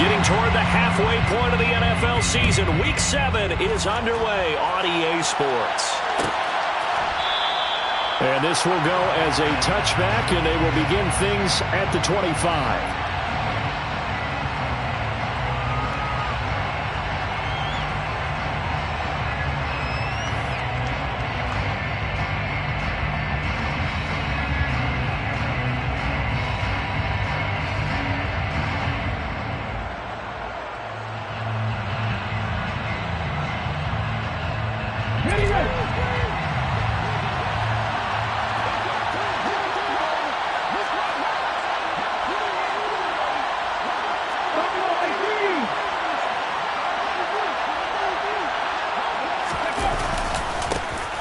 Getting toward the halfway point of the NFL season. Week 7 is underway on EA Sports. And this will go as a touchback, and they will begin things at the 25.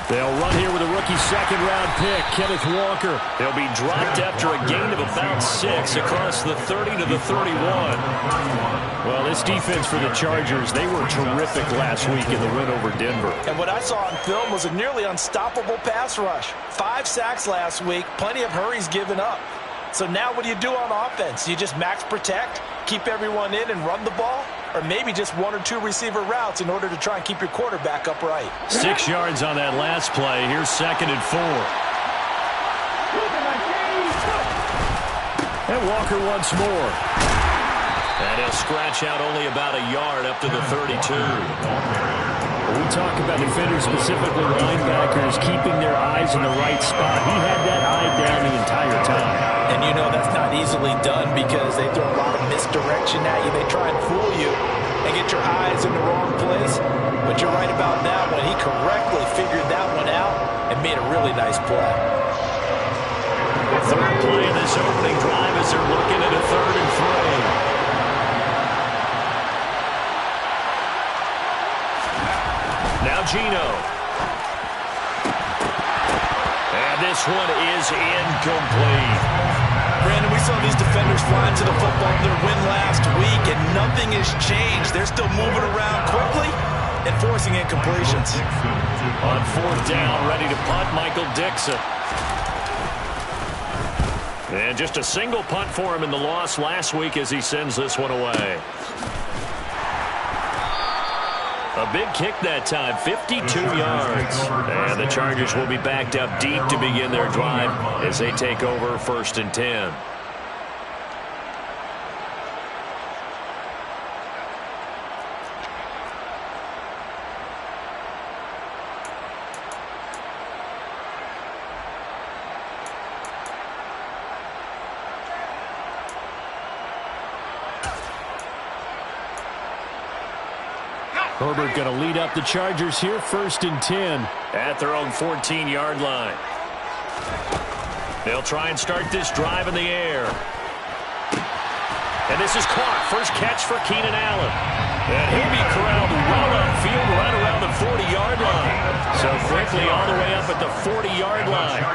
They'll run here with a rookie second-round pick, Kenneth Walker. They'll be dropped after a gain of about 6 across the 30 to the 31. Well, this defense for the Chargers, they were terrific last week in the win over Denver. And what I saw on film was a nearly unstoppable pass rush. 5 sacks last week, plenty of hurries given up. So now what do you do on offense? You just max protect, keep everyone in and run the ball? Or maybe just 1 or 2 receiver routes in order to try and keep your quarterback upright. 6 yards on that last play. Here's 2nd and 4. And Walker once more. And he'll scratch out only about a yard up to the 32. We talk about defenders, specifically linebackers, keeping their eyes in the right spot. He had that eye down the entire time. And you know that's not easily done because they throw a lot of misdirection at you. They try and fool you and get your eyes in the wrong place. But you're right about that one. He correctly figured that one out and made a really nice play. Third play in this opening drive as they're looking at a 3rd and 3. Now Gino. And this one is incomplete. Brandon, we saw these defenders flying to the football in their win last week, and nothing has changed. They're still moving around quickly and forcing incompletions. On 4th down, ready to punt, Michael Dixon. And just a single punt for him in the loss last week as he sends this one away. A big kick that time, 52 yards. And the Chargers will be backed up deep to begin their drive as they take over 1st and 10. Herbert going to lead up the Chargers here, 1st and 10. At their own 14-yard line. They'll try and start this drive in the air. And this is caught. First catch for Keenan Allen. And he'll be corralled well upfield right around the 40-yard line. So quickly all the way up at the 40-yard line.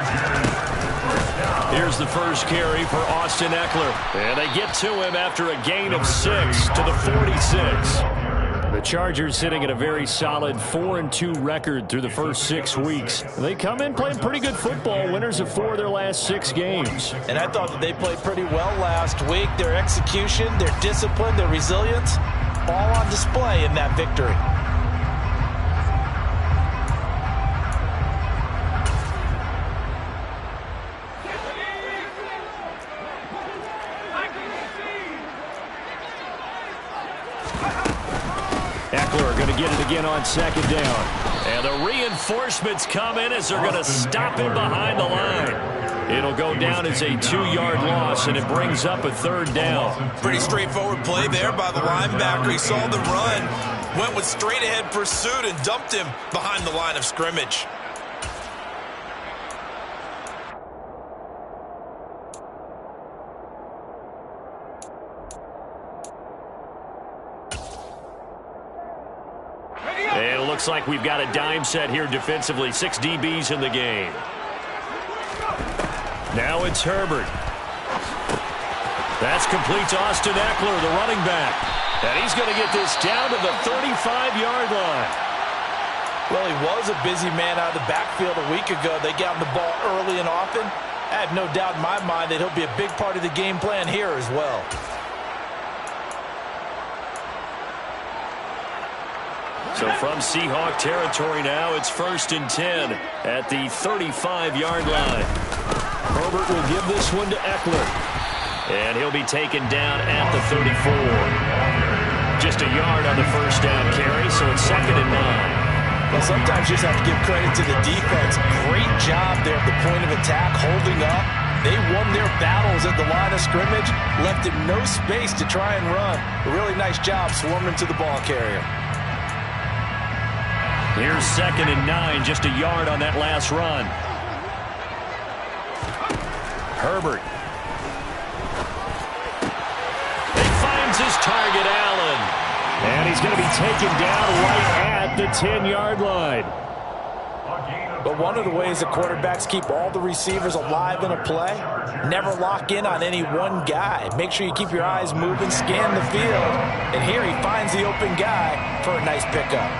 Here's the first carry for Austin Eckler. And they get to him after a gain of 6 to the 46. The Chargers sitting at a very solid 4-2 record through the first 6 weeks. They come in playing pretty good football, winners of 4 of their last 6 games. And I thought that they played pretty well last week. Their execution, their discipline, their resilience, all on display in that victory. Eckler going to get it again on 2nd down. And the reinforcements come in as they're going to stop him behind the line. It'll go down as a 2-yard loss, and it brings up a 3rd down. Pretty straightforward play there by the linebacker. He saw the run, went with straight-ahead pursuit, and dumped him behind the line of scrimmage. And it looks like we've got a dime set here defensively. 6 DBs in the game. Now it's Herbert. That's complete to Austin Eckler, the running back. And he's going to get this down to the 35-yard line. Well, he was a busy man out of the backfield a week ago. They got him the ball early and often. I have no doubt in my mind that he'll be a big part of the game plan here as well. So from Seahawk territory now, it's 1st and 10 at the 35-yard line. Herbert will give this one to Eckler. And he'll be taken down at the 34. Just a yard on the first down carry, so it's 2nd and 9. Well, sometimes you just have to give credit to the defense. Great job there at the point of attack, holding up. They won their battles at the line of scrimmage, left him no space to try and run. A really nice job swarming to the ball carrier. Here's 2nd and 9, just a yard on that last run. Herbert. He finds his target, Allen. And he's going to be taken down right at the 10-yard line. But one of the ways that quarterbacks keep all the receivers alive in a play, never lock in on any one guy. Make sure you keep your eyes moving, scan the field. And here he finds the open guy for a nice pickup.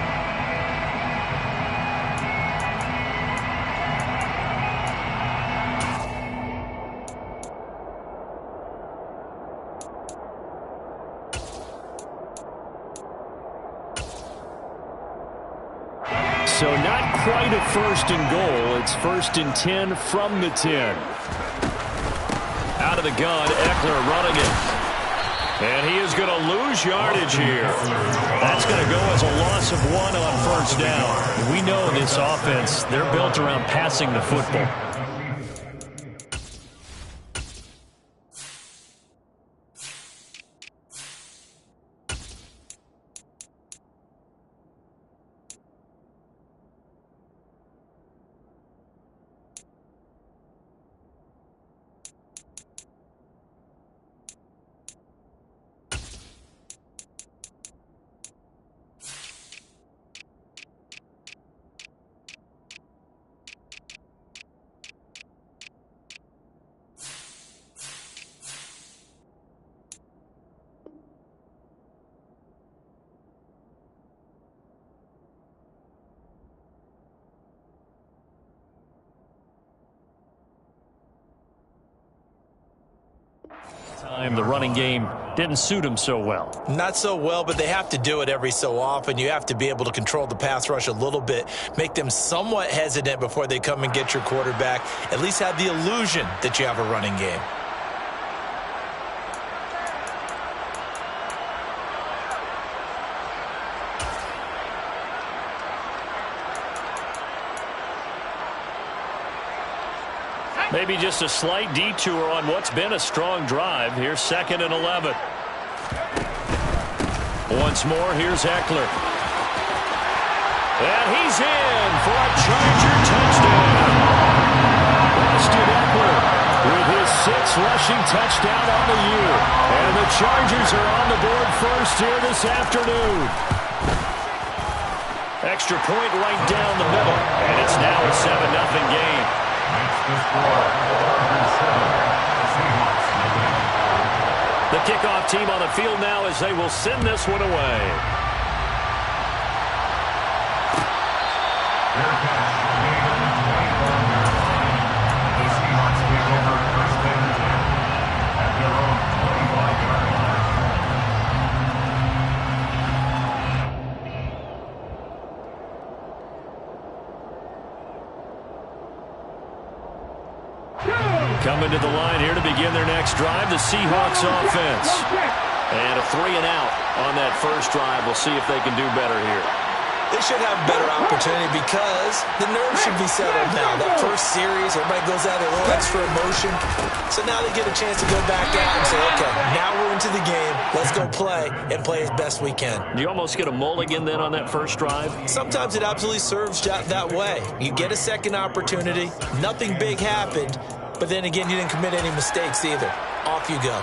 So not quite a 1st and goal. It's 1st and 10 from the 10. Out of the gun, Eckler running it. And he is going to lose yardage here. That's going to go as a loss of 1 on 1st down. We know this offense, they're built around passing the football. The running game didn't suit him so well. Not so well, but they have to do it every so often. You have to be able to control the pass rush a little bit, make them somewhat hesitant before they come and get your quarterback. At least have the illusion that you have a running game. Maybe just a slight detour on what's been a strong drive. Here's 2nd and 11. Once more, here's Eckler. And he's in for a Charger touchdown. Austin Eckler with his 6th rushing touchdown on the year. And the Chargers are on the board first here this afternoon. Extra point right down the middle. And it's now a 7-0 game. The kickoff team on the field now as they will send this one away. Coming to the line here to begin their next drive, the Seahawks offense. And a 3 and out on that first drive. We'll see if they can do better here. They should have a better opportunity because the nerves should be settled now. That first series, everybody goes out with a little extra emotion. So now they get a chance to go back out and say, okay, now we're into the game. Let's go play and play as best we can. Do you almost get a mulligan then on that first drive? Sometimes it absolutely serves that way. You get a second opportunity. Nothing big happened. But then again, you didn't commit any mistakes either. Off you go.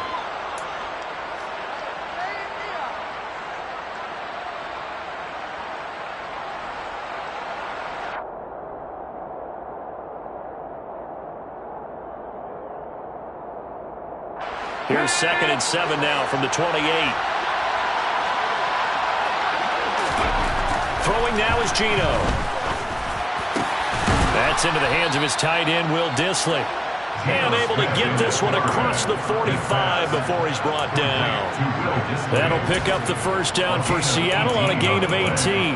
Here's 2nd and 7 now from the 28. Throwing now is Geno. That's into the hands of his tight end, Will Dissly. And able to get this one across the 45 before he's brought down. That'll pick up the first down for Seattle on a gain of 18.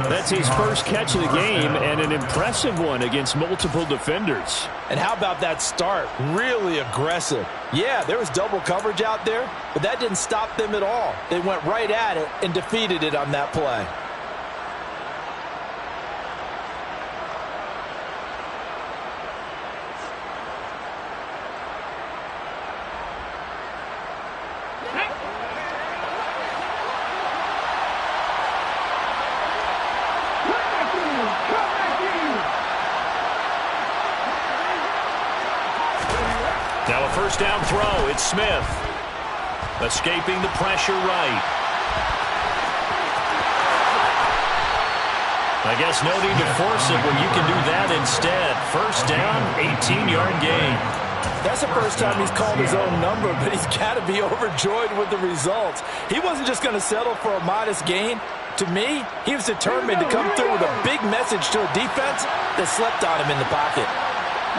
That's his first catch of the game, and an impressive one against multiple defenders. And how about that start? Really aggressive. Yeah, there was double coverage out there, but that didn't stop them at all. They went right at it and defeated it on that play. Now a first down throw. It's Smith. Escaping the pressure right. I guess no need to force it when you can do that instead. First down, 18-yard gain. That's the first time he's called his own number, but he's got to be overjoyed with the results. He wasn't just going to settle for a modest gain. To me, he was determined to come through with a big message to a defense that slept on him in the pocket.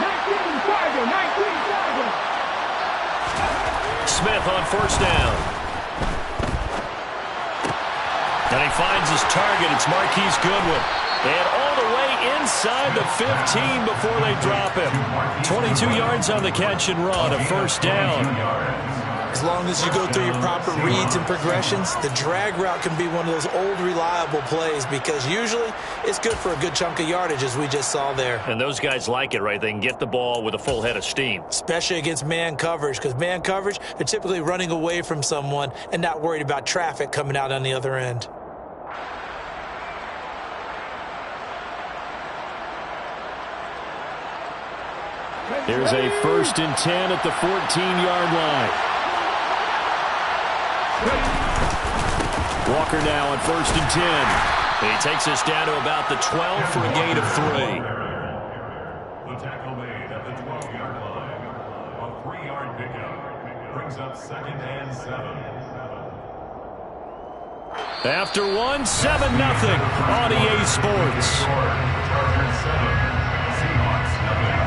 19 Smith on first down. And he finds his target. It's Marquise Goodwin. And all the way inside the 15 before they drop him. 22 yards on the catch and run, a first down. As long as you go through your proper reads and progressions, the drag route can be one of those old reliable plays because usually it's good for a good chunk of yardage as we just saw there. And those guys like it, right? They can get the ball with a full head of steam. Especially against man coverage, because man coverage, they're typically running away from someone and not worried about traffic coming out on the other end. Here's a 1st and 10 at the 14-yard line. Walker now on 1st and 10. He takes us down to about the 12 for a gain of 3. The tackle made at the 12-yard line. A 3-yard pickup brings up 2nd and 7. After 1, 7-0 on EA Sports. Chargers 7, Seahawks nothing.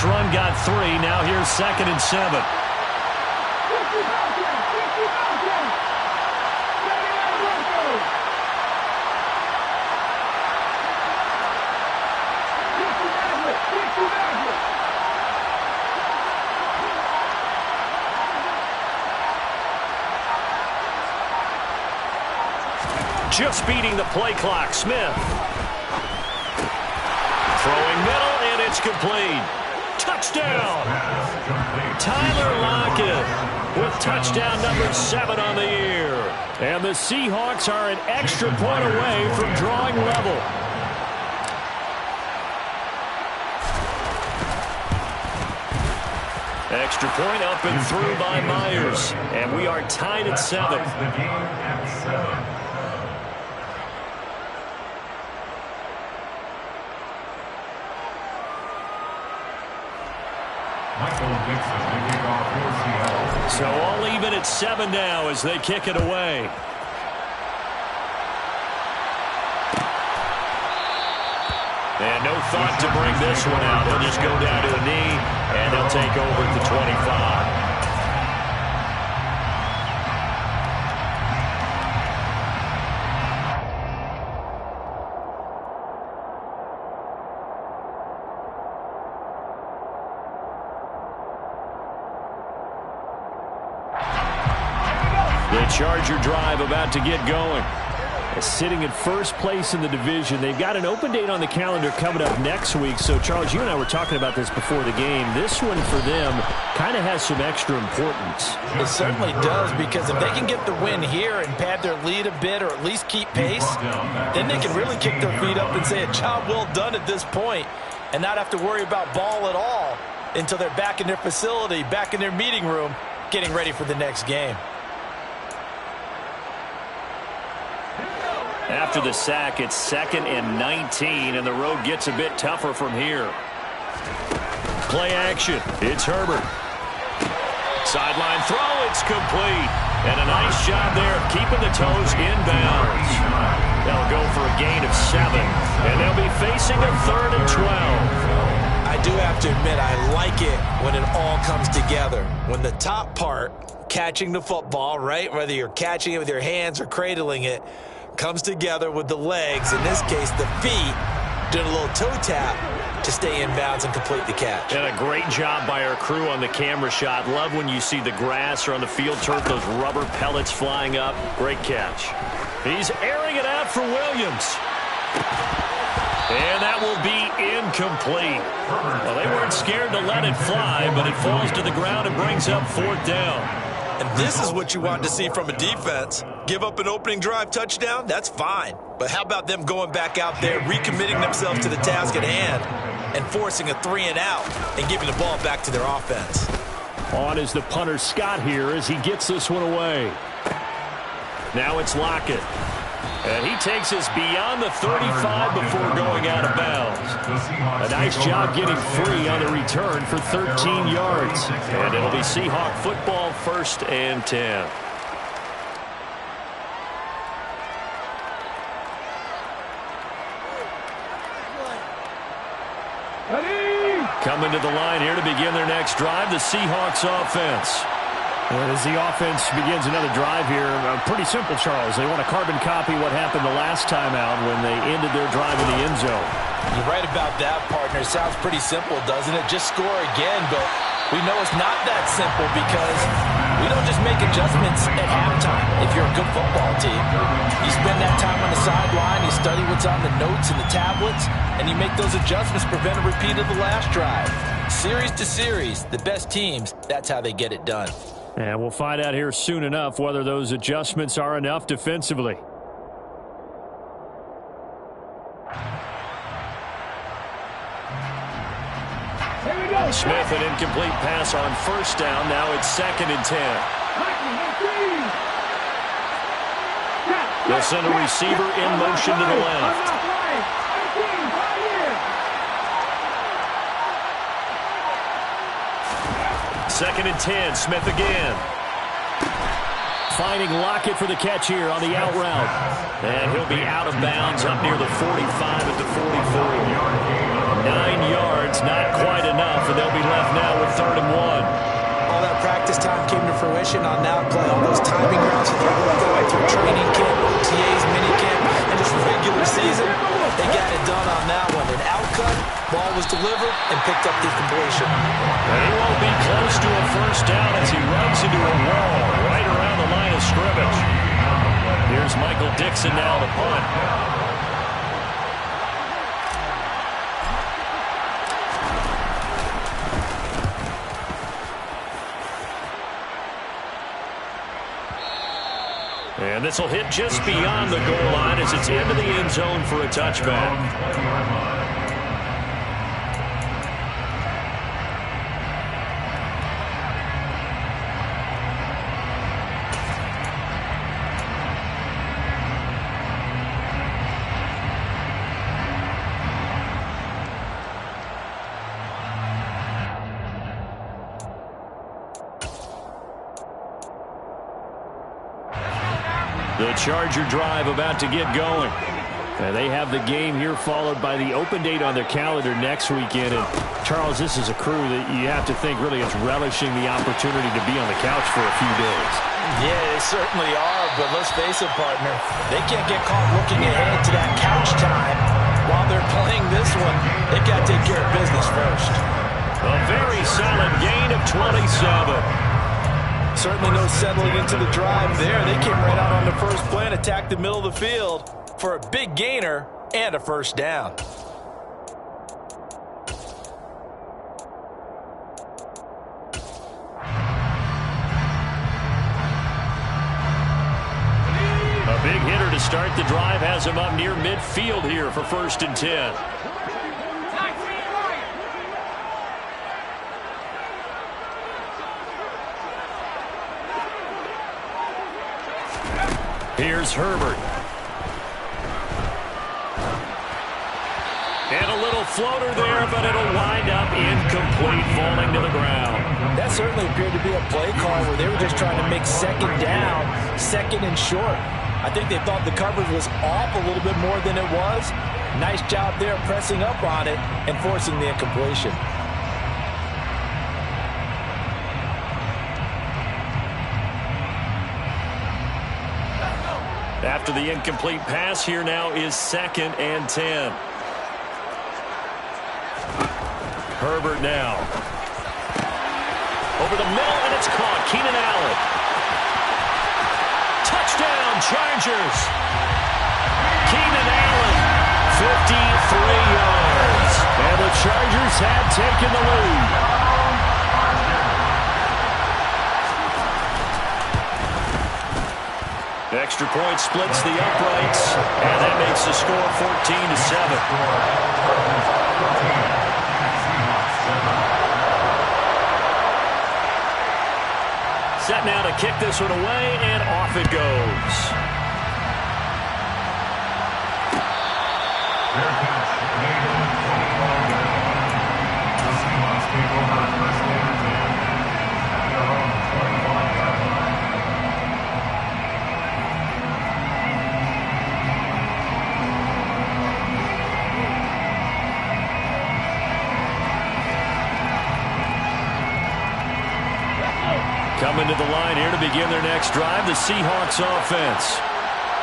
Run got 3. Now here's 2nd and 7. Just beating the play clock. Smith. Throwing middle, and it's complete. Touchdown! Tyler Lockett with touchdown number 7 on the year. And the Seahawks are an extra point away from drawing level. Extra point up and through by Myers. And we are tied at 7. The game at 7. So all even at 7 now as they kick it away. And no thought to bring this one out. They'll just go down to a knee, and they'll take over at the 25. Charger drive about to get going. Sitting in first place in the division. They've got an open date on the calendar coming up next week. So, Charles, you and I were talking about this before the game. This one for them kind of has some extra importance. It certainly does, because if they can get the win here and pad their lead a bit or at least keep pace, then they can really kick their feet up and say a job well done at this point and not have to worry about ball at all until they're back in their facility, back in their meeting room, getting ready for the next game. After the sack, it's 2nd and 19, and the road gets a bit tougher from here. Play action. It's Herbert. Sideline throw. It's complete. And a nice job there of keeping the toes in bounds. They'll go for a gain of 7, and they'll be facing a 3rd and 12. I do have to admit, I like it when it all comes together. When the top part, catching the football, right, whether you're catching it with your hands or cradling it, comes together with the legs, in this case the feet, doing a little toe tap to stay in bounds and complete the catch. And a great job by our crew on the camera shot. Love when you see the grass or on the field turf, those rubber pellets flying up. Great catch. He's airing it out for Williams. And that will be incomplete. Well, they weren't scared to let it fly, but it falls to the ground and brings up 4th down. And this is what you want to see from a defense. Give up an opening drive touchdown, that's fine. But how about them going back out there, recommitting themselves to the task at hand, and forcing a 3-and-out and giving the ball back to their offense. On is the punter Scott here as he gets this one away. Now it's Lockett. And he takes us beyond the 35 before going out of bounds. A nice job getting free on the return for 13 yards. And it'll be Seahawk football, 1st and 10. Coming to the line here to begin their next drive, the Seahawks offense. And as the offense begins another drive here, pretty simple, Charles. They want to carbon copy what happened the last time out when they ended their drive in the end zone. You're right about that, partner. It sounds pretty simple, doesn't it? Just score again, but we know it's not that simple because we don't just make adjustments at halftime if you're a good football team. You spend that time on the sideline, you study what's on the notes and the tablets, and you make those adjustments to prevent a repeat of the last drive. Series to series, the best teams, that's how they get it done. And we'll find out here soon enough whether those adjustments are enough defensively. Smith, an incomplete pass on 1st down. Now it's 2nd and 10. They'll send a receiver in motion to the left. Second and 10, Smith again. Finding Lockett for the catch here on the out route. And he'll be out of bounds up near the 45 at the 44. 9 yards, not quite enough, and they'll be left now with 3rd and 1. All that practice time came to fruition on that play. All those timing routes that they're going through training camp, OTAs, minicamp, and just regular season, they got it done on that one. An outcut, ball was delivered, and picked up the completion. And he won't be close to a 1st down as he runs into a wall right around the line of scrimmage. Here's Michael Dixon now to punt. And this will hit just beyond the goal line as it's into the end zone for a touchback. The Charger drive about to get going. And they have the game here followed by the open date on their calendar next weekend. And Charles, this is a crew that you have to think really is relishing the opportunity to be on the couch for a few days. Yeah, they certainly are, but let's face it, partner. They can't get caught looking ahead to that couch time while they're playing this one. They got to take care of business first. A very solid gain of 27. Certainly no settling into the drive there. They came right out on the first play and attacked the middle of the field for a big gainer and a 1st down. A big hitter to start the drive has him up near midfield here for 1st and 10. Here's Herbert. And a little floater there, but it'll wind up incomplete, falling to the ground. That certainly appeared to be a play call where they were just trying to make second down, second and short. I think they thought the coverage was off a little bit more than it was. Nice job there pressing up on it and forcing the incompletion. After the incomplete pass, here now is 2nd and 10. Herbert now. Over the middle, and it's caught. Keenan Allen. Touchdown, Chargers. Keenan Allen, 53 yards. And the Chargers have taken the lead. Extra point splits the uprights, and that makes the score 14-7. Set now to kick this one away, and off it goes. Coming to the line here to begin their next drive, the Seahawks offense.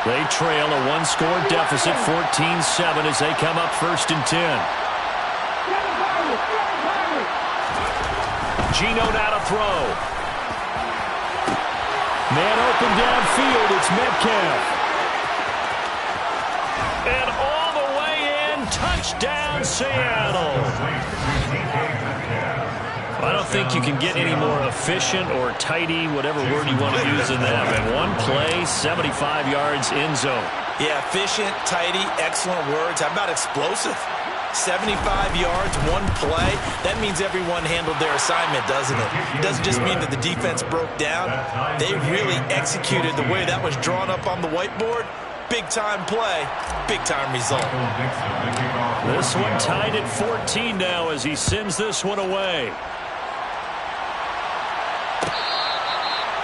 They trail a one-score deficit, 14-7, as they come up 1st and 10. Geno now to throw. Man open downfield, it's Metcalf. And all the way in, touchdown Seattle. I don't think you can get any more efficient or tidy, whatever word you want to use in that. And one play, 75 yards in zone. Yeah, efficient, tidy, excellent words. How about explosive? 75 yards, one play. That means everyone handled their assignment, doesn't it? It doesn't just mean that the defense broke down. They really executed the way that was drawn up on the whiteboard. Big-time play, big-time result. This one tied at 14 now as he sends this one away.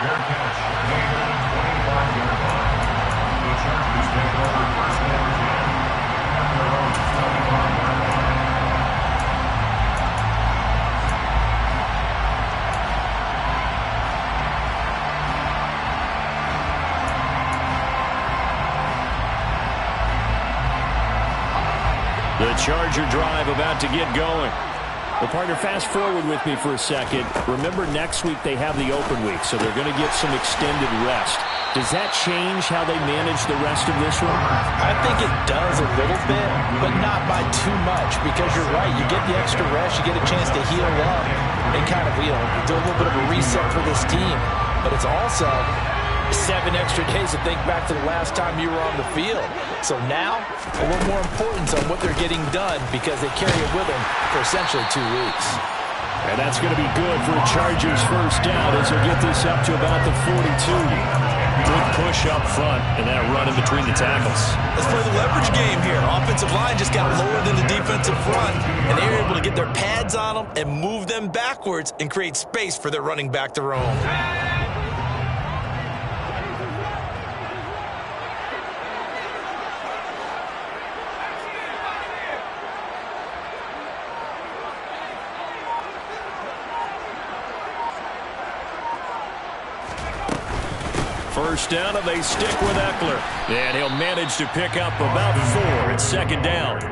Fair catch, made on the 25-yard line. The Chargers take over 1st and 10 at their own 25-yard line. The Charger drive about to get going. Well, partner, fast forward with me for a second. Remember, next week they have the open week, so they're going to get some extended rest. Does that change how they manage the rest of this one? I think it does a little bit, but not by too much, because you're right. You get the extra rest, you get a chance to heal up and kind of, do a little bit of a reset for this team. But it's also 7 extra days to think back to the last time you were on the field. So now, a little more importance on what they're getting done because they carry it with them for essentially 2 weeks. And that's going to be good for a Chargers first down as they'll get this up to about the 42. Good push up front and that run in between the tackles. Let's play the leverage game here. Offensive line just got lower than the defensive front, and they were able to get their pads on them and move them backwards and create space for their running back to roam. First down, and they stick with Eckler. And he'll manage to pick up about 4 at 2nd down.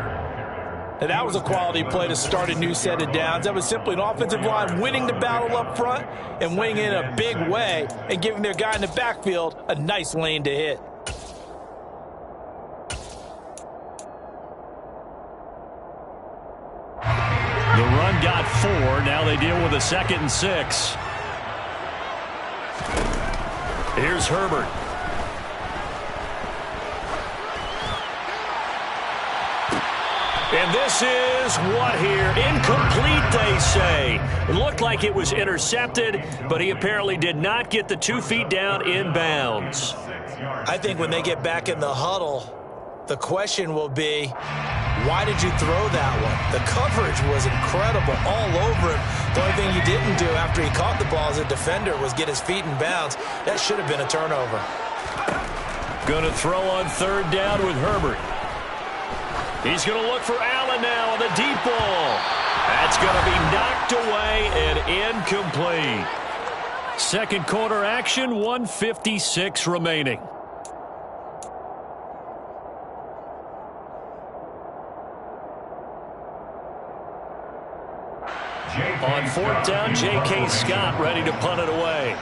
And that was a quality play to start a new set of downs. That was simply an offensive line winning the battle up front and winning in a big way and giving their guy in the backfield a nice lane to hit. The run got 4. Now they deal with a 2nd and 6. Here's Herbert. And this is what here? Incomplete, they say. It looked like it was intercepted, but he apparently did not get the 2 feet down in bounds. I think when they get back in the huddle, the question will be, why did you throw that one? The coverage was incredible all over him. The only thing he didn't do after he caught the ball as a defender was get his feet in bounds. That should have been a turnover. Going to throw on third down with Herbert. He's going to look for Allen now on the deep ball. That's going to be knocked away and incomplete. Second quarter action, 1:56 remaining. On fourth down, J.K. Scott ready to punt it away.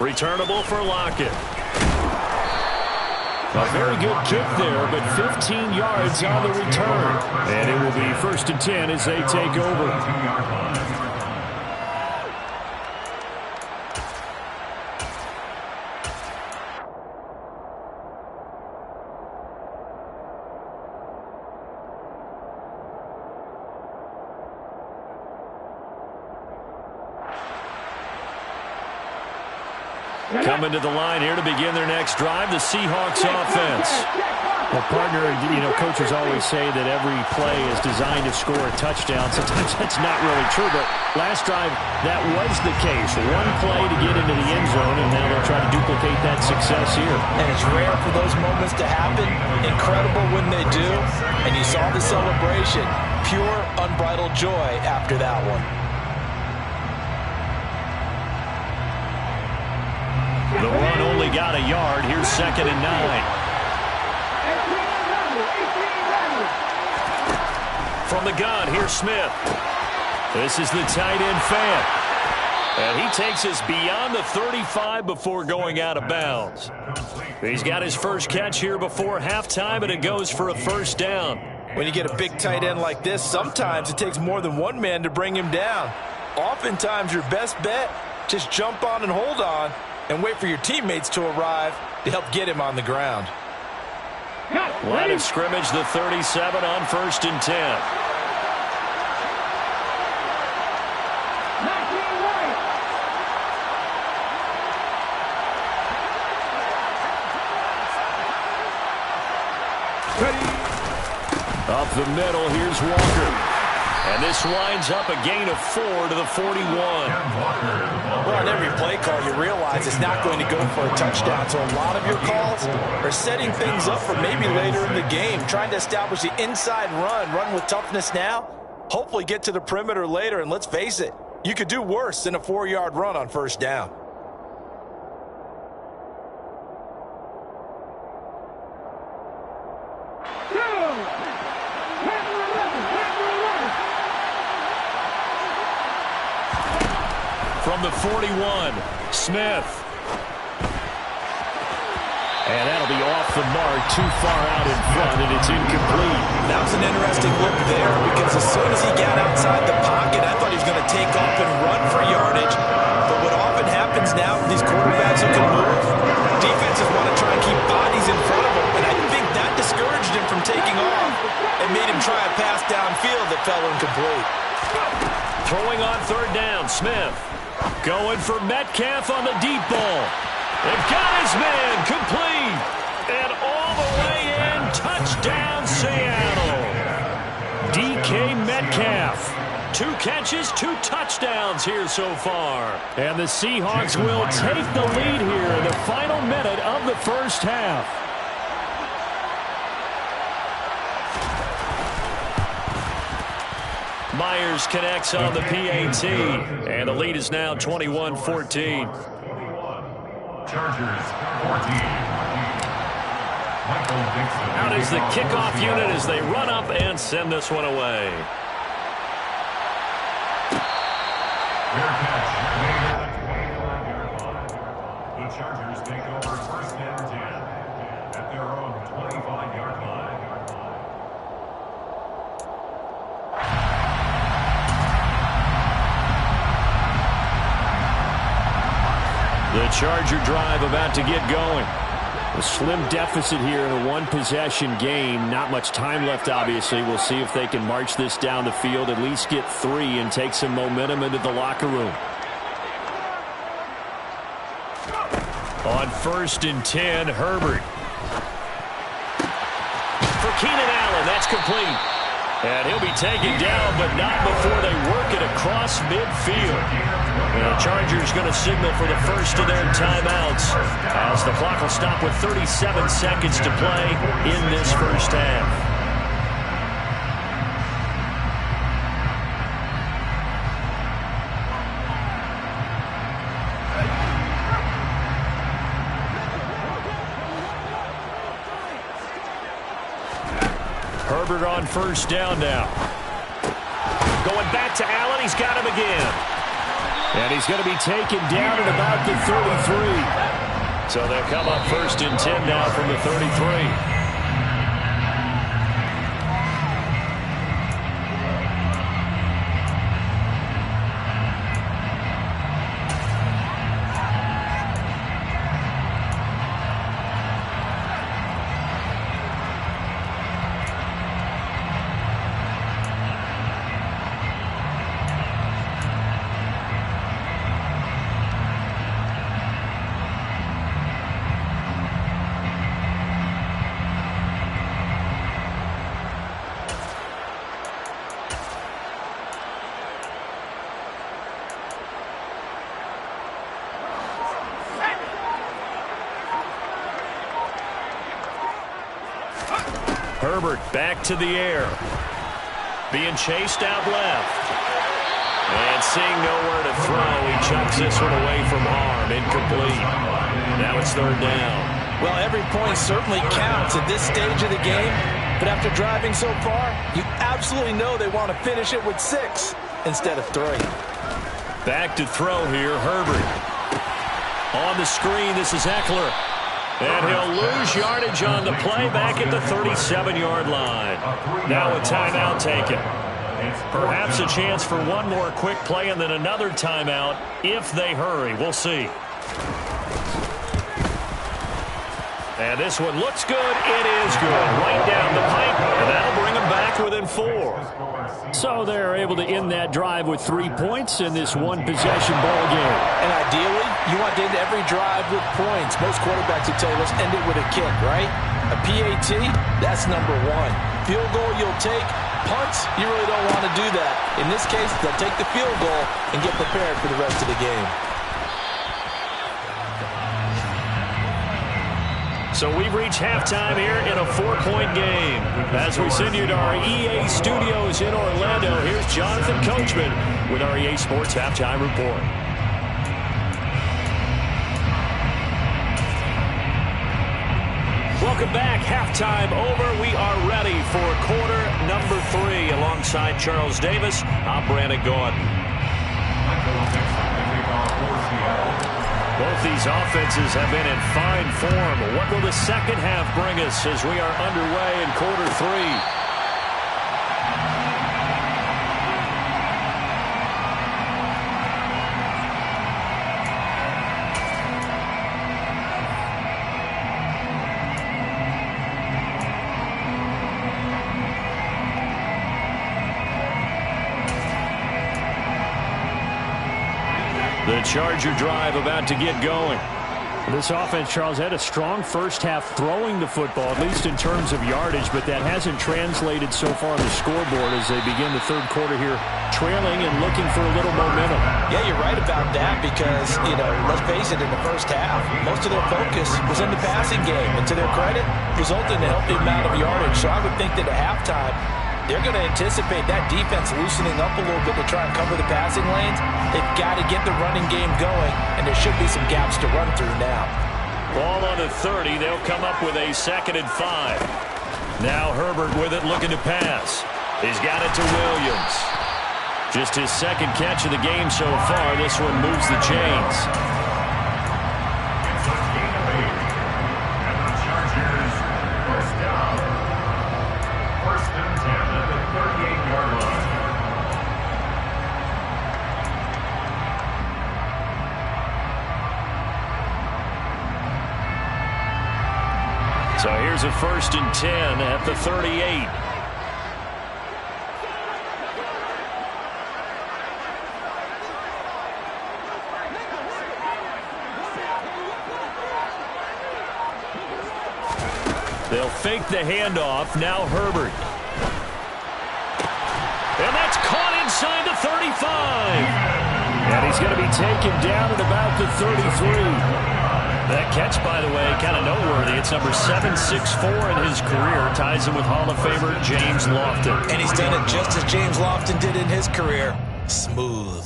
Returnable for Lockett. A very good kick there, but 15 yards on the return. And it will be 1st and 10 as they take over. Coming to the line here to begin their next drive, the Seahawks offense. Well, partner, coaches always say that every play is designed to score a touchdown. Sometimes that's not really true, but last drive, that was the case. One play to get into the end zone, and now they'll try to duplicate that success here. And it's rare for those moments to happen. Incredible when they do. And you saw the celebration. Pure, unbridled joy after that one. The run only got a yard. Here's 2nd and 9. From the gun, here's Smith. This is the tight end fan. And he takes us beyond the 35 before going out of bounds. He's got his first catch here before halftime, and it goes for a 1st down. When you get a big tight end like this, sometimes it takes more than one man to bring him down. Oftentimes, your best bet, just jump on and hold on and wait for your teammates to arrive to help get him on the ground. Line of scrimmage, the 37 on 1st and 10. Up the middle, here's Walker. And this winds up a gain of 4 to the 41. Well, on every play call, you realize it's not going to go for a touchdown. So a lot of your calls are setting things up for maybe later in the game, trying to establish the inside run with toughness now, hopefully get to the perimeter later. And let's face it, you could do worse than a 4-yard run on 1st down. From the 41, Smith. And that'll be off the mark, too far out in front, and it's incomplete. That was an interesting look there because as soon as he got outside the pocket, I thought he was going to take off and run for yardage. But what often happens now with these quarterbacks who can move, defenses want to try and keep bodies in front of him, and I think that discouraged him from taking off and made him try a pass downfield that fell incomplete. Throwing on 3rd down, Smith. Going for Metcalf on the deep ball. They've got his man complete. And all the way in, touchdown Seattle. DK Metcalf. 2 catches, 2 touchdowns here so far. And the Seahawks will take the lead here in the final minute of the 1st half. Myers connects on the PAT, and the lead is now 21-14. Chargers 14. Out is the kickoff unit as they run up and send this one away. Fair catch made at the 25-yard line. The Chargers take over 1st and 10 at their own 25-yard line. The Charger drive about to get going. A slim deficit here in a one-possession game. Not much time left, obviously. We'll see if they can march this down the field, at least get 3, and take some momentum into the locker room. On 1st and 10, Herbert. For Keenan Allen, that's complete. And he'll be taken down, but not before they work it across midfield. The Chargers going to signal for the first of their timeouts as the clock will stop with 37 seconds to play in this first half. Herbert on 1st down now. Going back to Allen. He's got him again. And he's going to be taken down at about the 33. So they'll come up 1st and 10 now from the 33. Herbert back to the air. Being chased out left. And seeing nowhere to throw, he chucks this one away from harm. Incomplete. Now it's 3rd down. Well, every point certainly counts at this stage of the game. But after driving so far, you absolutely know they want to finish it with 6 instead of 3. Back to throw here, Herbert. On the screen, this is Eckler. And he'll lose yardage on the play back at the 37-yard line. Now a timeout taken. Perhaps a chance for one more quick play and then another timeout if they hurry. We'll see. And this one looks good. It is good. Right down the pipe. And that'll bring them back within 4. So they're able to end that drive with 3 points in this one-possession ball game. And ideally, you want to end every drive with points. Most quarterbacks would tell you, let's end it with a kick, right? A PAT, that's number 1. Field goal you'll take. Punts, you really don't want to do that. In this case, they'll take the field goal and get prepared for the rest of the game. So we've reached halftime here in a 4-point game. As we send you to our EA studios in Orlando, here's Jonathan Coachman with our EA Sports Halftime Report. Welcome back. Halftime over. We are ready for quarter number 3. Alongside Charles Davis, I'm Brandon Gordon. Both these offenses have been in fine form. What will the second half bring us as we are underway in quarter 3? The Charger drive about to get going. This offense, Charles, had a strong first half throwing the football, at least in terms of yardage, but that hasn't translated so far on the scoreboard as they begin the third quarter here, trailing and looking for a little momentum. Yeah, you're right about that because, let's face it, in the first half, most of their focus was in the passing game. And to their credit, resulted in a healthy amount of yardage. So I would think that at halftime, they're going to anticipate that defense loosening up a little bit to try and cover the passing lanes. They've got to get the running game going, and there should be some gaps to run through now. Ball on the 30. They'll come up with a 2nd and 5. Now Herbert with it, looking to pass. He's got it to Williams. Just his 2nd catch of the game so far. This one moves the chains. It's a gain of 8. And the Chargers first down. 1st and 10 at the 38-yard line. So here's a 1st and 10 at the 38. They'll fake the handoff. Now Herbert. And that's caught inside the 35. And he's going to be taken down at about the 33. That catch, by the way, kind of noteworthy. It's number 764 in his career. Ties him with Hall of Famer James Lofton. And he's done it just as James Lofton did in his career. Smooth.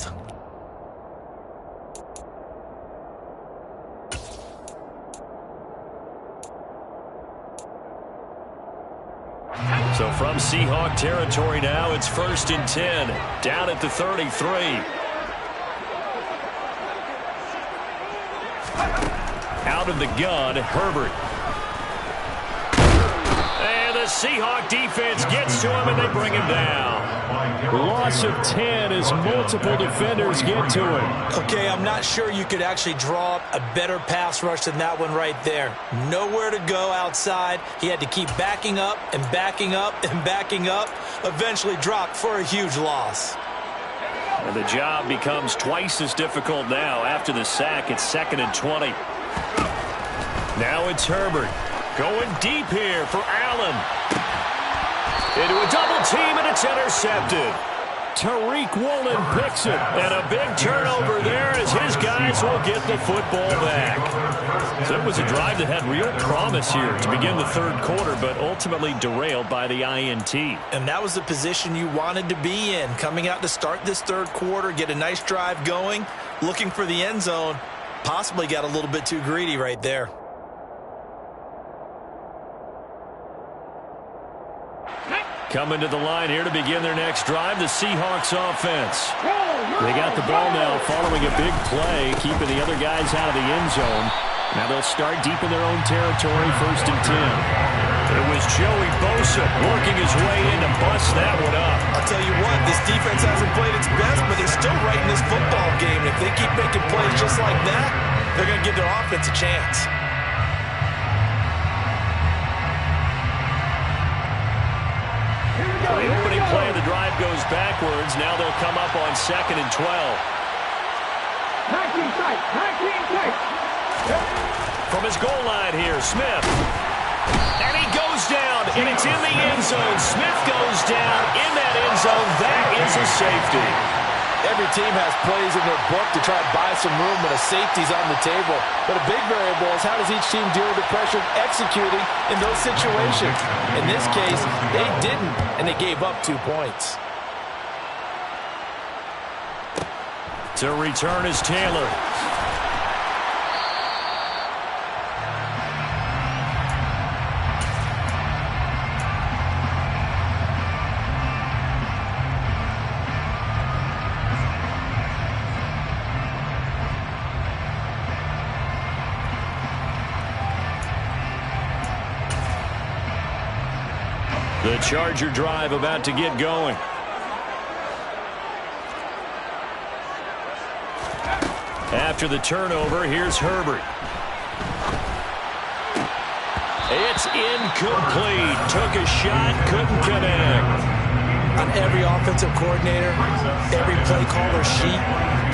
So from Seahawk territory now, it's 1st and 10. Down at the 33. Out of the gun, Herbert. And the Seahawk defense gets to him, and they bring him down. Loss of 10 as multiple defenders get to him. Okay, I'm not sure you could actually draw up a better pass rush than that one right there. Nowhere to go outside. He had to keep backing up and backing up and backing up. Eventually dropped for a huge loss. And the job becomes twice as difficult now. After the sack, it's 2nd and 20. Now it's Herbert. Going deep here for Allen. Into a double team, and it's intercepted. Tariq Woolen picks it. And a big turnover there as his guys will get the football back. So it was a drive that had real promise here to begin the 3rd quarter, but ultimately derailed by the INT. And that was the position you wanted to be in. Coming out to start this 3rd quarter, get a nice drive going, looking for the end zone. Possibly got a little bit too greedy right there. Coming to the line here to begin their next drive, the Seahawks offense. They got the ball now following a big play, keeping the other guys out of the end zone. Now they'll start deep in their own territory, 1st and 10. It was Joey Bosa working his way in to bust that one up. I'll tell you what, this defense hasn't played its best, but they're still right in this football game. If they keep making plays just like that, they're going to give their offense a chance. The opening play of the drive goes backwards. Now they'll come up on 2nd and 12. From his goal line here, Smith. And he goes down, and it's in the end zone. Smith goes down in that end zone. That is a safety. Every team has plays in their book to try to buy some room when a safety's on the table. But a big variable is how does each team deal with the pressure of executing in those situations. In this case, they didn't, and they gave up 2 points. To return is Taylor. The Charger drive about to get going. After the turnover, here's Herbert. It's incomplete. Took a shot, couldn't connect. On every offensive coordinator, every play caller sheet,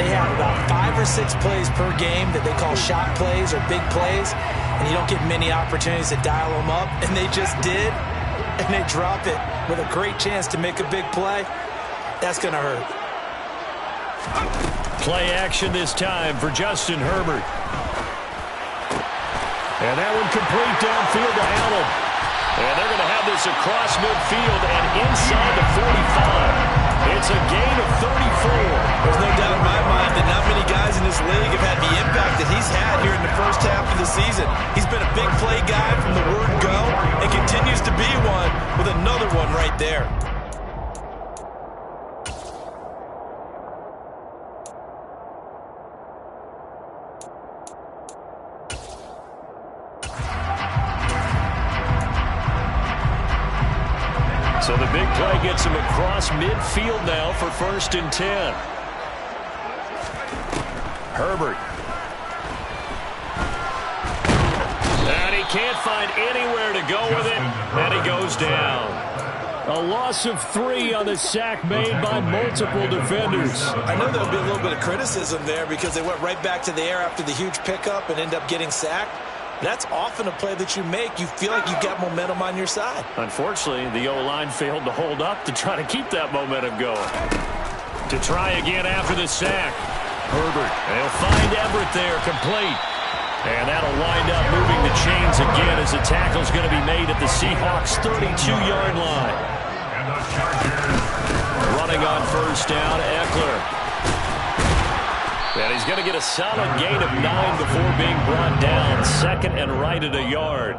they have about 5 or 6 plays per game that they call shot plays or big plays, and you don't get many opportunities to dial them up, and they just did. And they drop it with a great chance to make a big play. That's going to hurt. Play action this time for Justin Herbert. And that one complete downfield to Allen. And they're going to have this across midfield and inside the 45. It's a gain of 34. There's no doubt in my mind that not many guys in this league have had the impact that he's had here in the first half of the season. He's been a big play guy from the word go and continues to be one with another one right there. So the big play gets him across midfield now for 1st and 10. Herbert. And he can't find anywhere to go with it, and he goes down. A loss of 3 on the sack made by multiple defenders. I know there'll be a little bit of criticism there because they went right back to the air after the huge pickup and end up getting sacked. That's often a play that you make. You feel like you've got momentum on your side. Unfortunately, the O-line failed to hold up to try to keep that momentum going. To try again after the sack. Herbert, they'll find Everett there, complete. And that'll wind up moving the chains again as the tackle's going to be made at the Seahawks' 32-yard line. And the Chargers. Running on first down, Eckler. And he's going to get a solid gain of 9 before being brought down. Second and right at a yard.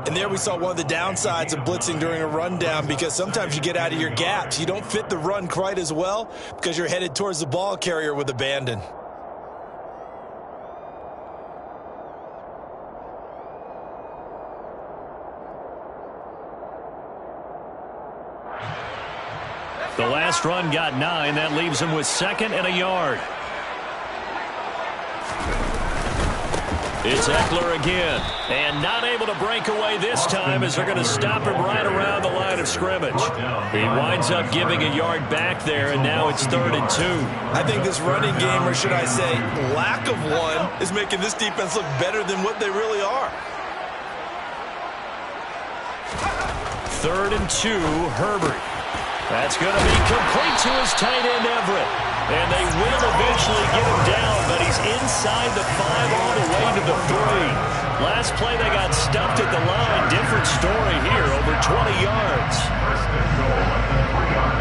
And there we saw one of the downsides of blitzing during a rundown, because sometimes you get out of your gaps. You don't fit the run quite as well because you're headed towards the ball carrier with abandon. The last run got 9. That leaves him with 2nd and a yard. It's Eckler again. And not able to break away this time as they're going to stop him right around the line of scrimmage. He winds up giving a yard back there, and now it's 3rd and 2. I think this running game, or should I say lack of one, is making this defense look better than what they really are. 3rd and 2, Herbert. That's going to be complete to his tight end, Everett. And they will eventually get him down, but he's inside the 5 all the way to the 3. Last play they got stuffed at the line. Different story here, over 20 yards. First and goal at the 3-yard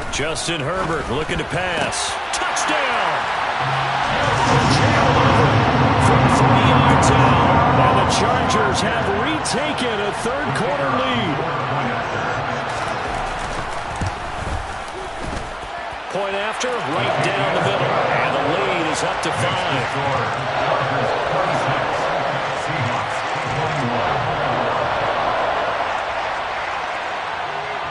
line. Justin Herbert looking to pass. Touchdown! And the Chargers have retaken a third-quarter lead. Point after, right down the middle. And the lead is up to 5.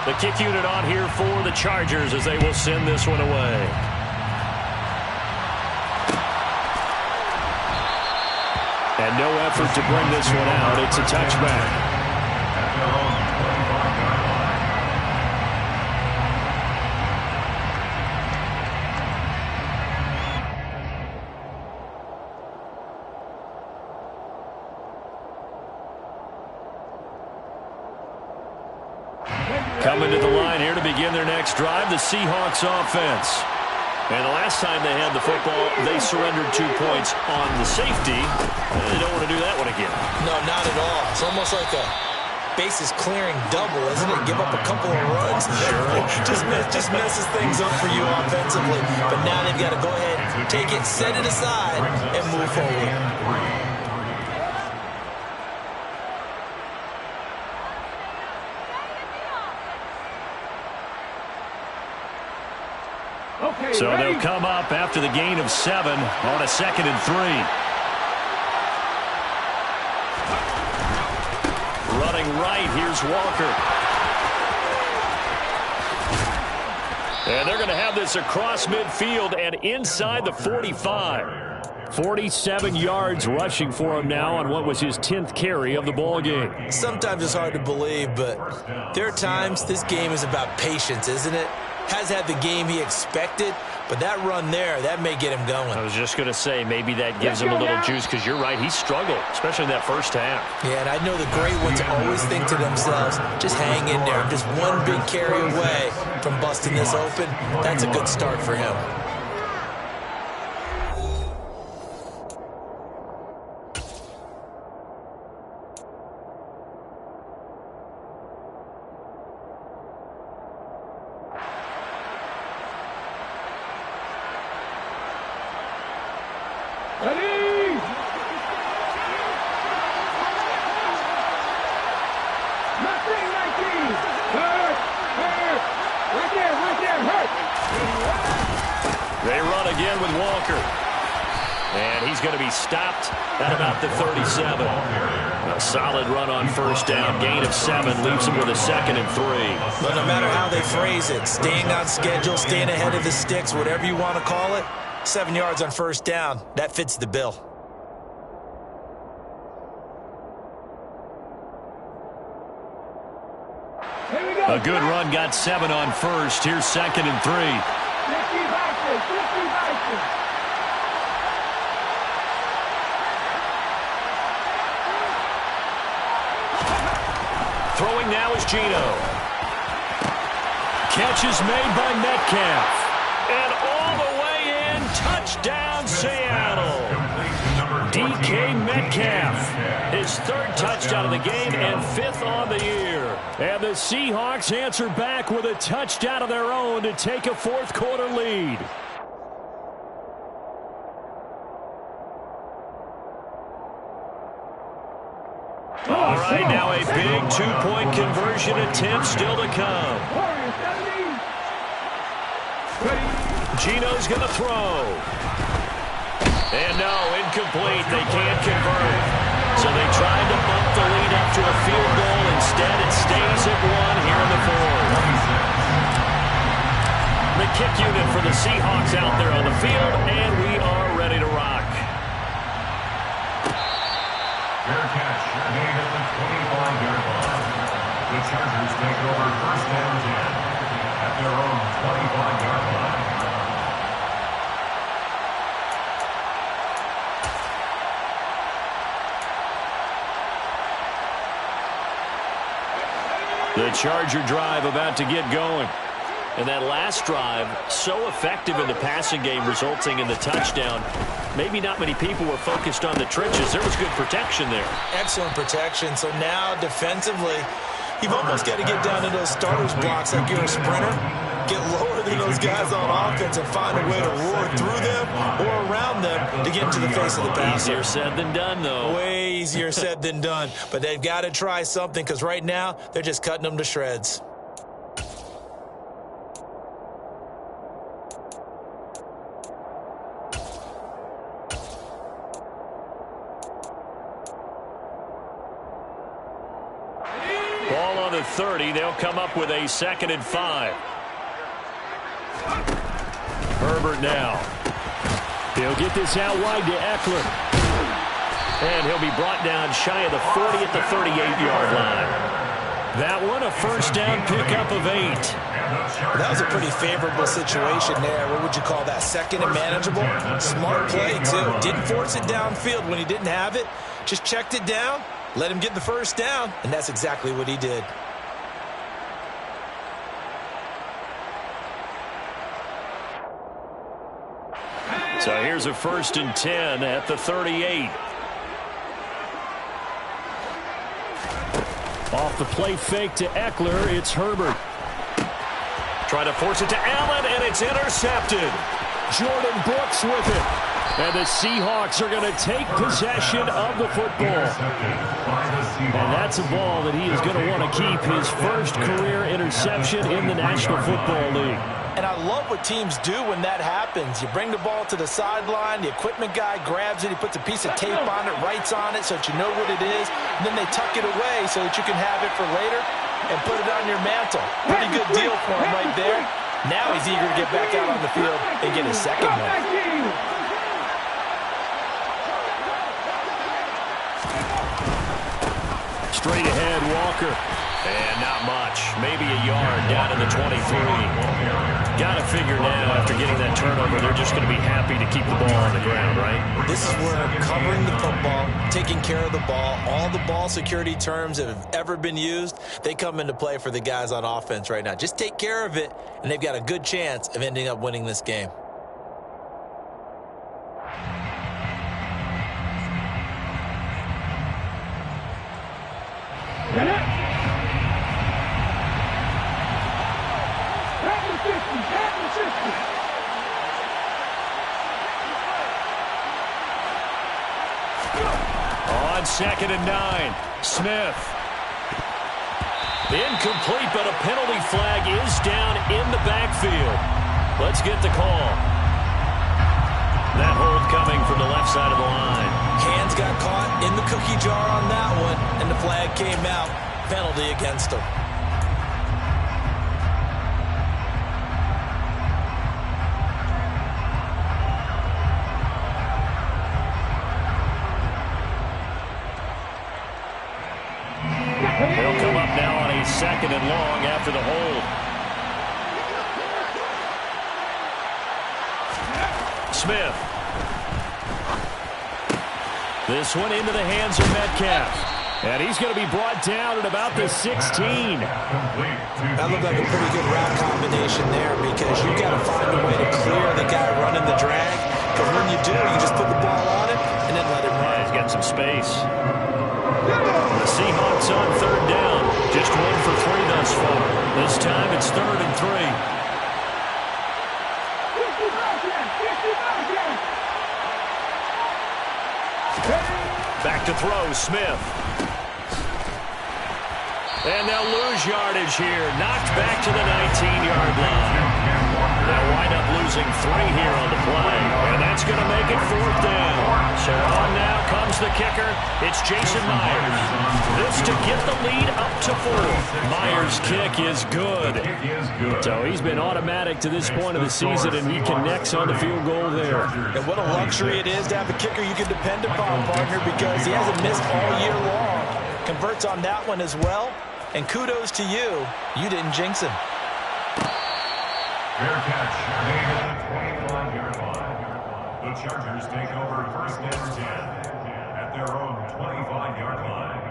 The kick unit on here for the Chargers as they will send this one away. And no effort to bring this one out. It's a touchback. Coming to the line here to begin their next drive, the Seahawks offense. And the last time they had the football, they surrendered 2 points on the safety. They don't want to do that one again. No, not at all. It's almost like a bases clearing double, isn't it? Give up a couple of runs. just messes things up for you offensively. But now they've got to go ahead, take it, set it aside, and move forward. So they'll come up after the gain of 7 on a 2nd and 3. Running right, here's Walker. And they're going to have this across midfield and inside the 45. 47 yards rushing for him now on what was his 10th carry of the ball game. Sometimes it's hard to believe, but there are times this game is about patience, isn't it? Has had the game he expected, but that run there, that may get him going. I was just going to say, maybe that gives him a little juice, because you're right, he struggled, especially in that first half. Yeah, and I know the great ones always think to themselves, just hang in there. I'm just one big carry away from busting this open. That's a good start for him. going to be stopped at about the 37. A solid run on first down. Gain of 7 leaves them with a 2nd and 3. But no matter how they phrase it, staying on schedule, staying ahead of the sticks, whatever you want to call it, 7 yards on first down, that fits the bill. A good run got 7 on first. Here's 2nd and 3. Throwing now is Geno. Catch is made by Metcalf. And all the way in, touchdown Seattle. DK Metcalf, his 3rd touchdown of the game and 5th on the year. And the Seahawks answer back with a touchdown of their own to take a 4th quarter lead. All right, now a big 2-point conversion attempt still to come. Geno's going to throw. And no, incomplete. They can't convert. So they tried to bump the lead up to a field goal. Instead, it stays at 1 here in the 4th. The kick unit for the Seahawks out there on the field, and we are ready to rock. Fair catch, made at the 25-yard line. The Chargers take over first down 10 at their own 25-yard line. The Charger drive about to get going. And that last drive, so effective in the passing game, resulting in the touchdown. Maybe not many people were focused on the trenches. There was good protection there. Excellent protection. So now, defensively, you've almost got to get down to those starters blocks like you're a sprinter. Get lower than those guys on offense and find a way to roar through them or around them to get into the face of the passer. Easier said than done, though. Way easier said than done. But they've got to try something because right now, they're just cutting them to shreds. Ball on the 30. They'll come up with a 2nd and 5. Herbert now. He'll get this out wide to Eckler. And he'll be brought down shy of the 40 at the 38-yard line. That one, a first down pickup of 8. That was a pretty favorable situation there. What would you call that? 2nd and manageable? Smart play, too. Didn't force it downfield when he didn't have it. Just checked it down, let him get the first down, and that's exactly what he did. So here's a 1st and 10 at the 38. Off the play fake to Eckler, it's Herbert. Trying to force it to Allen, and it's intercepted. Jordan Brooks with it. And the Seahawks are going to take possession of the football. And that's a ball that he is going to want to keep, his first career interception in the National Football League. And I love what teams do when that happens. You bring the ball to the sideline, the equipment guy grabs it, he puts a piece of tape on it, writes on it so that you know what it is, and then they tuck it away so that you can have it for later and put it on your mantle. Pretty good deal for him right there. Now he's eager to get back out on the field and get his 2nd one. Straight ahead, Walker. And not much. Maybe a yard down to the 23. Got to figure now, after getting that turnover, they're just going to be happy to keep the ball on the ground, right? This is where covering the football, taking care of the ball, all the ball security terms that have ever been used, they come into play for the guys on offense right now. Just take care of it, and they've got a good chance of ending up winning this game. On 2nd and 9, Smith. Incomplete, but a penalty flag is down in the backfield. Let's get the call. That hold coming coming from the left side of the line. Hands got caught in the cookie jar on that one, and the flag came out. Penalty against him. They'll come up now on a 2nd and long after the hold. Smith. This one into the hands of Metcalf. And he's going to be brought down at about the 16. That looked like a pretty good route combination there because you've got to find a way to clear the guy running the drag. Because when you do, you just put the ball on him and then let him run. He's got some space. The Seahawks on 3rd down. Just 1 for 3 thus far. This time it's 3rd and 3. Back to throw, Smith. And they'll lose yardage here. Knocked back to the 19-yard line. They'll wind up losing 3 here on the play. And that's going to make it 4th down. So on now comes the kicker. It's Jason Myers. This to get the lead up to 4. Myers' kick is good. So he's been automatic to this point of the season, and he connects on the field goal there. And what a luxury it is to have a kicker you can depend upon, partner, because he hasn't missed all year long. Converts on that one as well. And kudos to you. You didn't jinx him. Fair catch made at the 25-yard line. The Chargers take over 1st and 10 at their own 25-yard line.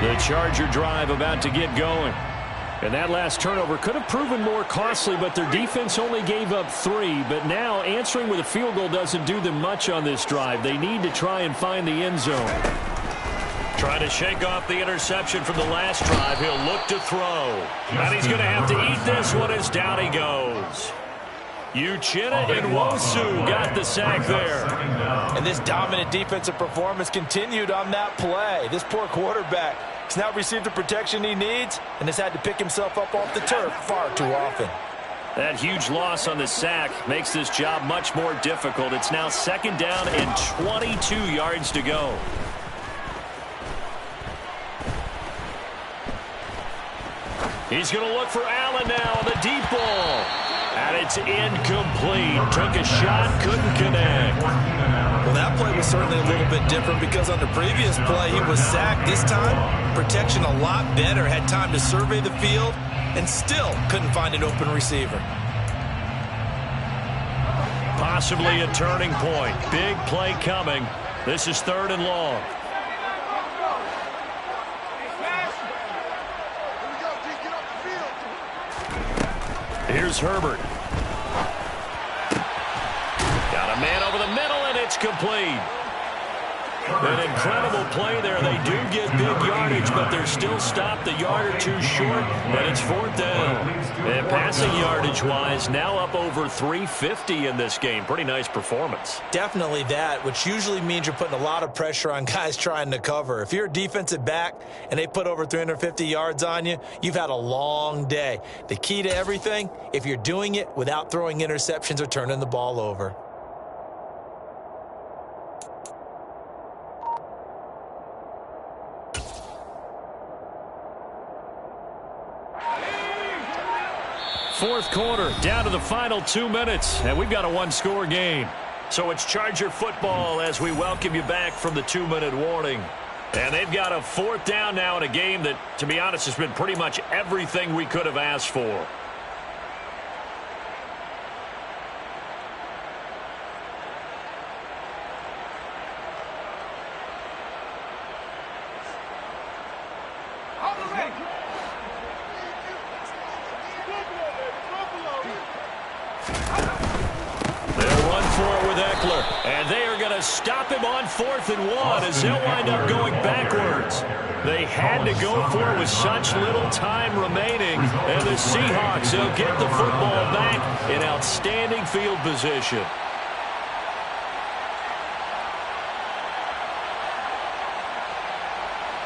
The Charger drive about to get going. And that last turnover could have proven more costly, but their defense only gave up 3. But now answering with a field goal doesn't do them much on this drive. They need to try and find the end zone. Trying to shake off the interception from the last drive. He'll look to throw. And he's going to have to eat this one as down he goes. Uchenna Nwosu got the sack there. And this dominant defensive performance continued on that play. This poor quarterback has now received the protection he needs and has had to pick himself up off the turf far too often. That huge loss on the sack makes this job much more difficult. It's now 2nd down and 22 yards to go. He's going to look for Allen now on the deep ball. And it's incomplete. Took a shot, couldn't connect. Well, that play was certainly a little bit different because on the previous play, he was sacked. This time, protection a lot better. Had time to survey the field and still couldn't find an open receiver. Possibly a turning point. Big play coming. This is 3rd and long. Here's Herbert. Got a man over the middle, and it's complete. An incredible play there. They do get big yardage, but they're still stopped a yard or two short, and it's 4th down. And passing yardage-wise, now up over 350 in this game. Pretty nice performance. Definitely that, which usually means you're putting a lot of pressure on guys trying to cover. If you're a defensive back and they put over 350 yards on you, you've had a long day. The key to everything, if you're doing it without throwing interceptions or turning the ball over. Fourth quarter, down to the final 2 minutes, and we've got a 1-score game. So it's Charger football as we welcome you back from the 2-minute warning. And they've got a 4th down now in a game that, to be honest, has been pretty much everything we could have asked for. Stop him on 4th and 1 as he'll wind up going backwards. They had to go for it with such little time remaining, and the Seahawks will get the football back in outstanding field position.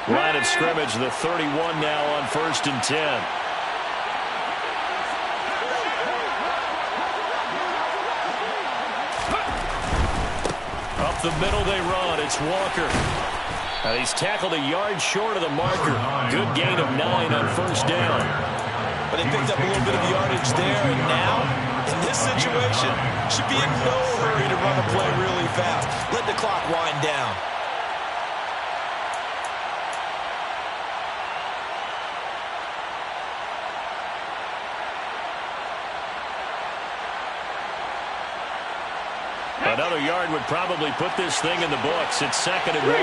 Line of scrimmage, the 31 now on 1st and 10. Up the middle they run. It's Walker. And he's tackled a yard short of the marker. Good gain of 9 on 1st down. But they picked up a little bit of yardage there, and now, in this situation, should be in no hurry to run a play really fast. Let the clock wind down. Another yard would probably put this thing in the books. It's 2nd and 1.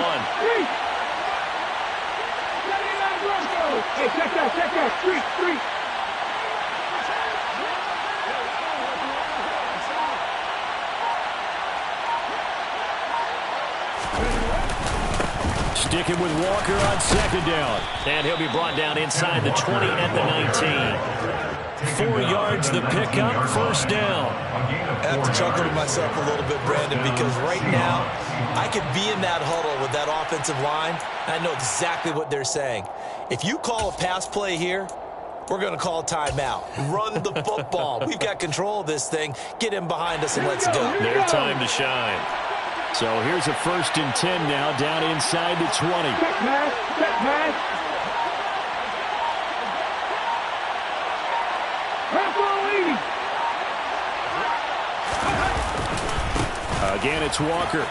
Hey, check that, three. Sticking with Walker on 2nd down. And he'll be brought down inside the 20 at the 19. 4 yards the pickup, 1st down. I have to chuckle to myself a little bit, Brandon, because right now I could be in that huddle with that offensive line, and I know exactly what they're saying. If you call a pass play here, we're going to call a timeout. Run the football. We've got control of this thing. Get him behind us and let's go. Their time to shine. So here's a 1st and 10 now, down inside the 20. Check pass. Again, it's Walker.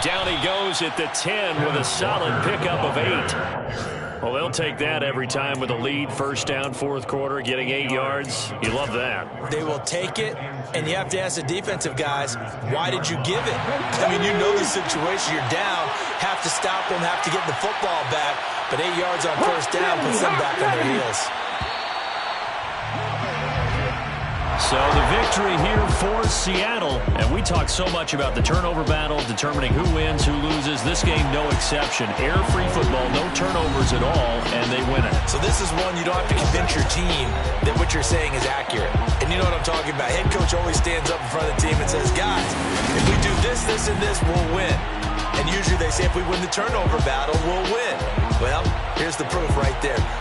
Down he goes at the 10 with a solid pickup of 8. Well, they'll take that every time with a lead. 1st down, 4th quarter, getting 8 yards. You love that. They will take it, and you have to ask the defensive guys, why did you give it? I mean, you know the situation. You're down, have to stop them, have to get the football back, but 8 yards on 1st down puts them back on their heels. So the victory here for Seattle. And we talk so much about the turnover battle, determining who wins, who loses. This game, no exception. Air-free football, no turnovers at all, and they win it. So this is one you don't have to convince your team that what you're saying is accurate. And you know what I'm talking about. Head coach always stands up in front of the team and says, guys, if we do this, this, and this, we'll win. And usually they say if we win the turnover battle, we'll win. Well, here's the proof right there.